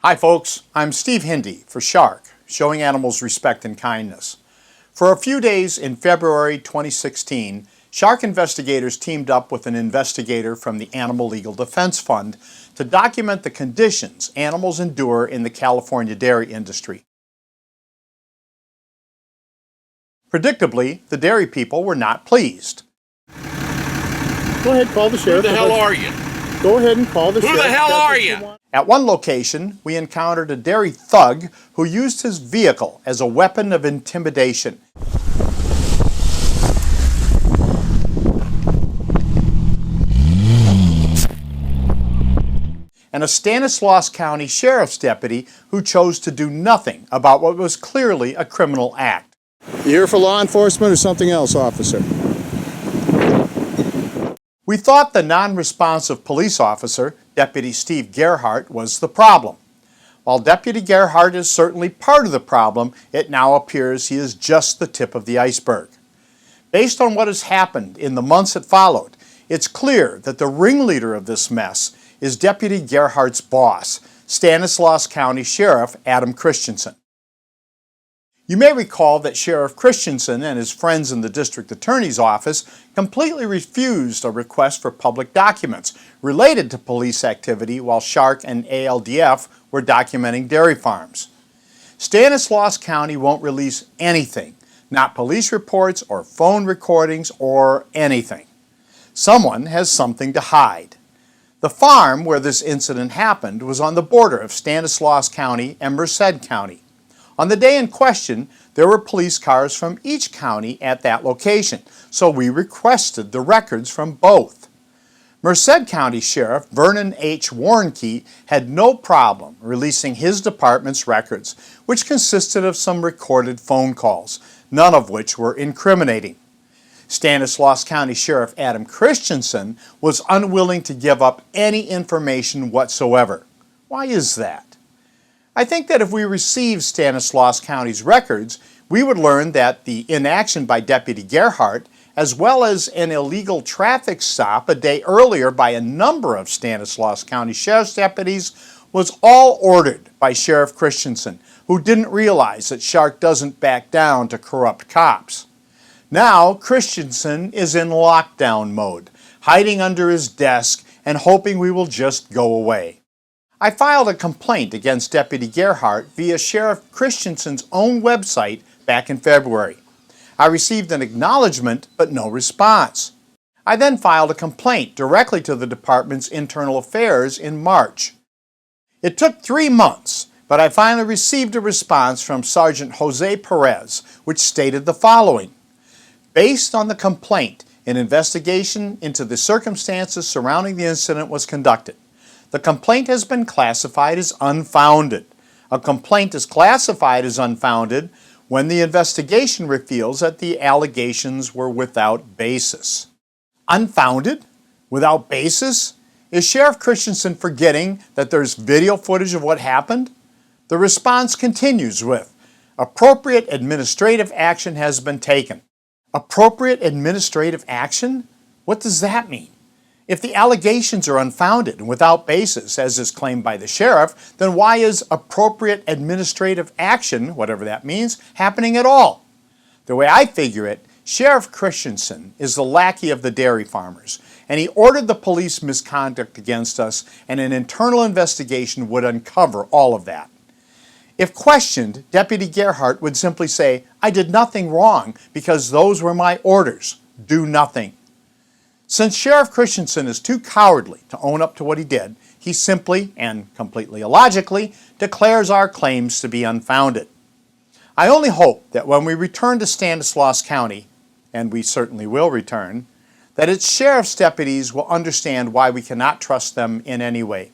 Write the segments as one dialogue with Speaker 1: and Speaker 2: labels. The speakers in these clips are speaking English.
Speaker 1: Hi folks, I'm Steve Hindi for Shark, Showing Animals Respect and Kindness. For a few days in February 2016, Shark investigators teamed up with an investigator from the Animal Legal Defense Fund to document the conditions animals endure in the California dairy industry. Predictably, the dairy people were not pleased.
Speaker 2: Go ahead, call the sheriff.
Speaker 3: Who the hell are you?
Speaker 2: Go ahead and call the sheriff.
Speaker 3: Who the hell are you?
Speaker 1: At one location, we encountered a dairy thug who used his vehicle as a weapon of intimidation. And a Stanislaus County Sheriff's deputy who chose to do nothing about what was clearly a criminal act.
Speaker 2: You here for law enforcement or something else, officer?
Speaker 1: We thought the non-responsive police officer, Deputy Steve Gerhardt, was the problem. While Deputy Gerhardt is certainly part of the problem, it now appears he is just the tip of the iceberg. Based on what has happened in the months that followed, it's clear that the ringleader of this mess is Deputy Gerhardt's boss, Stanislaus County Sheriff Adam Christensen. You may recall that Sheriff Christianson and his friends in the district attorney's office completely refused a request for public documents related to police activity while Shark and ALDF were documenting dairy farms. Stanislaus County won't release anything, not police reports or phone recordings or anything. Someone has something to hide. The farm where this incident happened was on the border of Stanislaus County and Merced County. On the day in question, there were police cars from each county at that location, so we requested the records from both. Merced County Sheriff Vernon H. Warnke had no problem releasing his department's records, which consisted of some recorded phone calls, none of which were incriminating. Stanislaus County Sheriff Adam Christianson was unwilling to give up any information whatsoever. Why is that? I think that if we received Stanislaus County's records, we would learn that the inaction by Deputy Gerhardt, as well as an illegal traffic stop a day earlier by a number of Stanislaus County Sheriff's deputies, was all ordered by Sheriff Christianson, who didn't realize that Shark doesn't back down to corrupt cops. Now, Christensen is in lockdown mode, hiding under his desk and hoping we will just go away. I filed a complaint against Deputy Gerhardt via Sheriff Christianson's own website back in February. I received an acknowledgement but no response. I then filed a complaint directly to the department's internal affairs in March. It took 3 months, but I finally received a response from Sergeant Jose Perez, which stated the following: based on the complaint, an investigation into the circumstances surrounding the incident was conducted. The complaint has been classified as unfounded. A complaint is classified as unfounded when the investigation reveals that the allegations were without basis. Unfounded? Without basis? Is Sheriff Christianson forgetting that there's video footage of what happened? The response continues with, appropriate administrative action has been taken. Appropriate administrative action? What does that mean? If the allegations are unfounded and without basis, as is claimed by the sheriff, then why is appropriate administrative action, whatever that means, happening at all? The way I figure it, Sheriff Christianson is the lackey of the dairy farmers, and he ordered the police misconduct against us, and an internal investigation would uncover all of that. If questioned, Deputy Gerhardt would simply say, I did nothing wrong because those were my orders. Do nothing. Since Sheriff Christianson is too cowardly to own up to what he did, he simply, and completely illogically, declares our claims to be unfounded. I only hope that when we return to Stanislaus County, and we certainly will return, that its sheriff's deputies will understand why we cannot trust them in any way.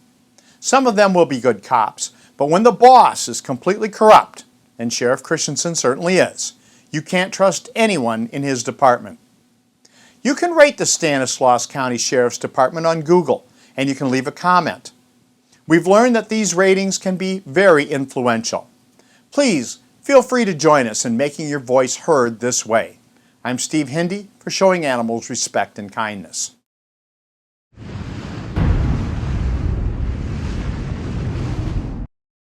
Speaker 1: Some of them will be good cops, but when the boss is completely corrupt, and Sheriff Christianson certainly is, you can't trust anyone in his department. You can rate the Stanislaus County Sheriff's Department on Google, and you can leave a comment. We've learned that these ratings can be very influential. Please feel free to join us in making your voice heard this way. I'm Steve Hindi for Showing Animals Respect and Kindness.